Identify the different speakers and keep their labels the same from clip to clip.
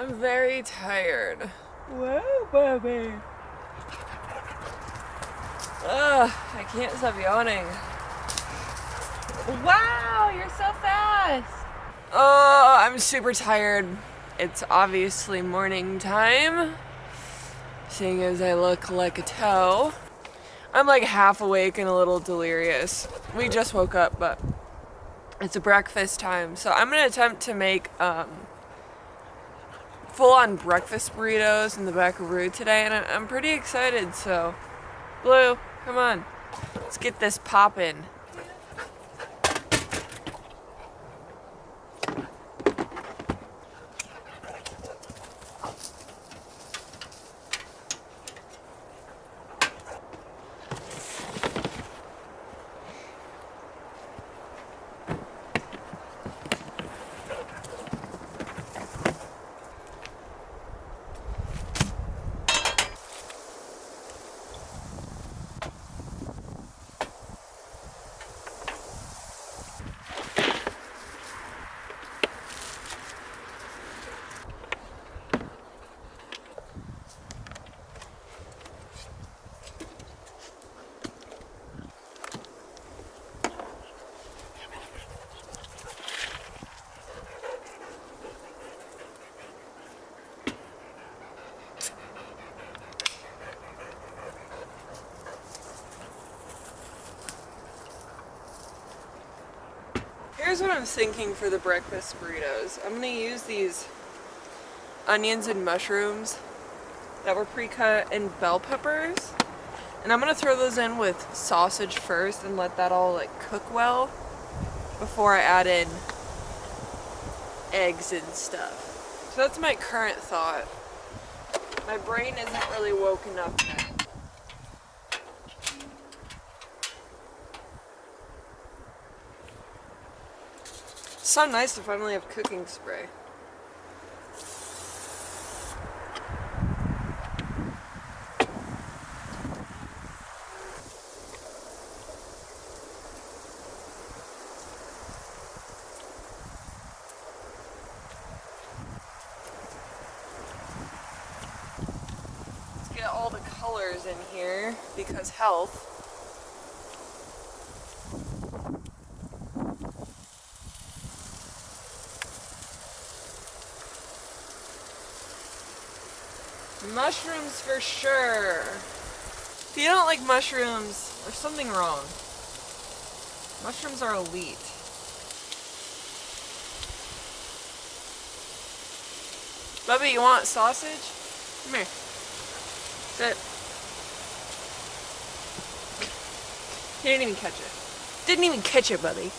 Speaker 1: I'm very tired. Whoa, baby. Ugh, I can't stop yawning.
Speaker 2: Wow, you're so fast.
Speaker 1: Oh, I'm super tired. It's obviously morning time, seeing as I look like a toe. I'm like half awake and a little delirious. We just woke up, but it's a breakfast time. So I'm gonna attempt to make full-on breakfast burritos in the Buckaroo today, and I'm pretty excited. So, Blue, come on, let's get this poppin'. Here's what I'm thinking for the breakfast burritos. I'm gonna use these onions and mushrooms that were pre-cut and bell peppers. And I'm gonna throw those in with sausage first and let that all like cook well before I add in eggs and stuff. So that's my current thought. My brain isn't really woken up yet. It's so nice to finally have cooking spray. Let's get all the colors in here because health. Mushrooms for sure. If you don't like mushrooms, there's something wrong. Mushrooms are elite. Bubby, you want sausage? Come here. Sit. He didn't even catch it. Didn't even catch it, Bubby.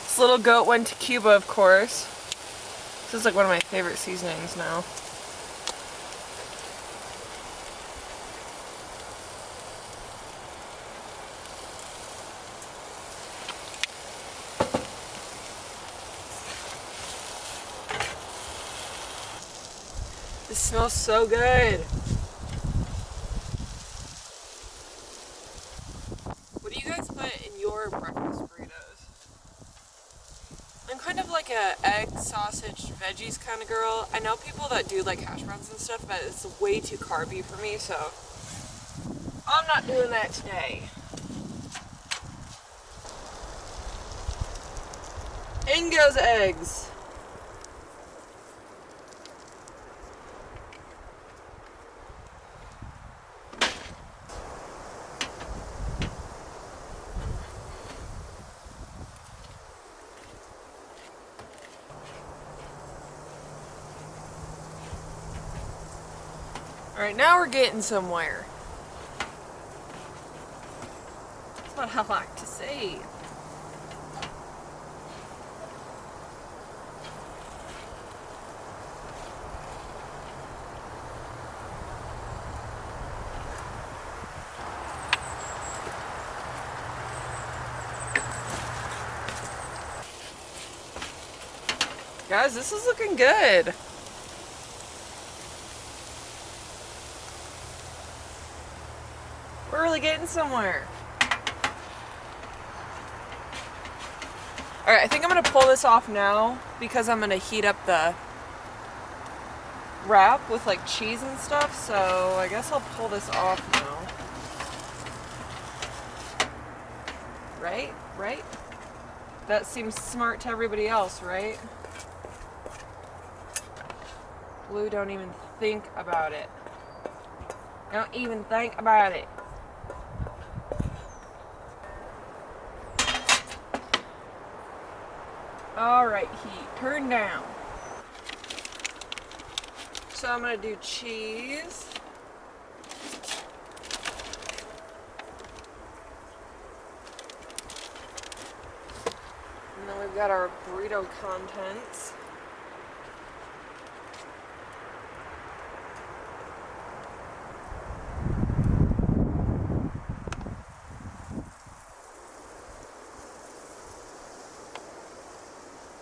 Speaker 1: This little goat went to Cuba, of course. This is like one of my favorite seasonings now. This smells so good. What do you guys put in your breakfast burritos? I'm kind of like a egg, sausage, veggies kind of girl. I know people that do like hash browns and stuff, but it's way too carby for me, so I'm not doing that today. In goes eggs. Alright, now we're getting somewhere. That's what I like to say. Guys, this is looking good. We're really getting somewhere. Alright, I think I'm gonna pull this off now because I'm gonna heat up the wrap with like cheese and stuff, so I guess I'll pull this off now. Right? Right? That seems smart to everybody else, right? Blue, don't even think about it. Don't even think about it. Alright, heat, turn down. So I'm gonna do cheese. And then we've got our burrito contents.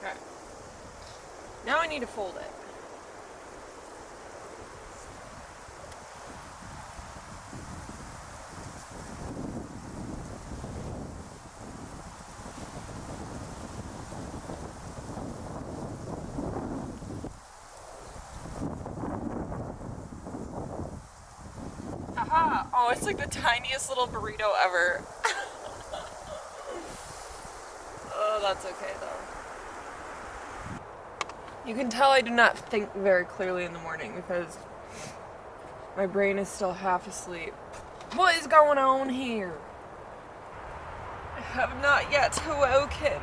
Speaker 1: Okay. Now I need to fold it. Haha! Oh, it's like the tiniest little burrito ever. Oh, that's okay though. You can tell I do not think very clearly in the morning because my brain is still half asleep. What is going on here? I have not yet awoken.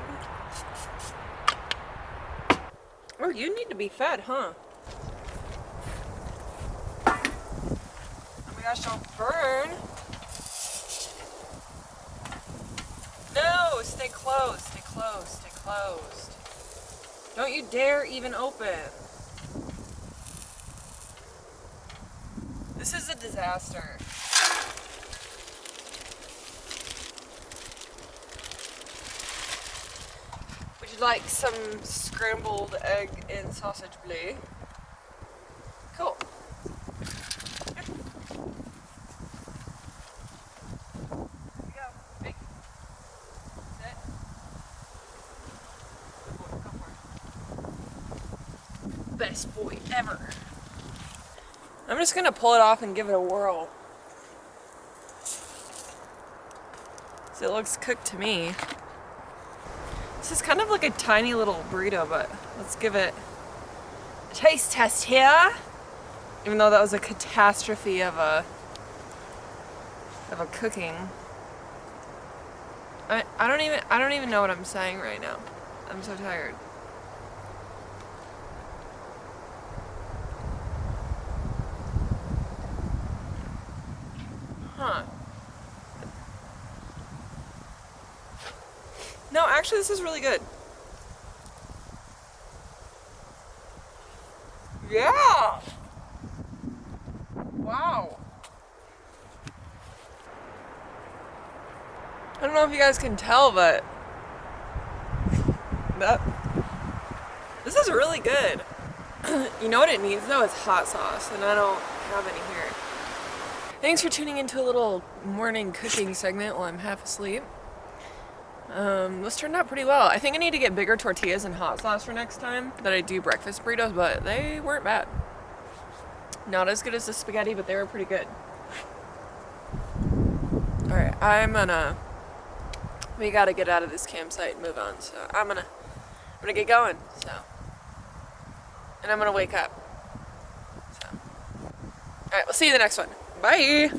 Speaker 1: Oh, you need to be fed, huh? Oh my gosh, don't burn. No, stay closed, stay closed, stay closed. Don't you dare even open. This is a disaster. Would you like some scrambled egg and sausage bleu? Cool. Best boy ever. I'm just gonna pull it off and give it a whirl. So it looks cooked to me. This is kind of like a tiny little burrito, but let's give it a taste test here. Even though that was a catastrophe of a cooking. I don't even know what I'm saying right now. I'm so tired. Huh. No, actually this is really good. Yeah! Wow. I don't know if you guys can tell, but this is really good. You know what it needs though? It's hot sauce, and I don't have any here. Thanks for tuning into a little morning cooking segment while I'm half asleep. This turned out pretty well. I think I need to get bigger tortillas and hot sauce for next time that I do breakfast burritos, but they weren't bad. Not as good as the spaghetti, but they were pretty good. Alright, we gotta get out of this campsite and move on, so I'm gonna get going, so. And I'm gonna wake up, so. Alright, we'll see you in the next one. Bye!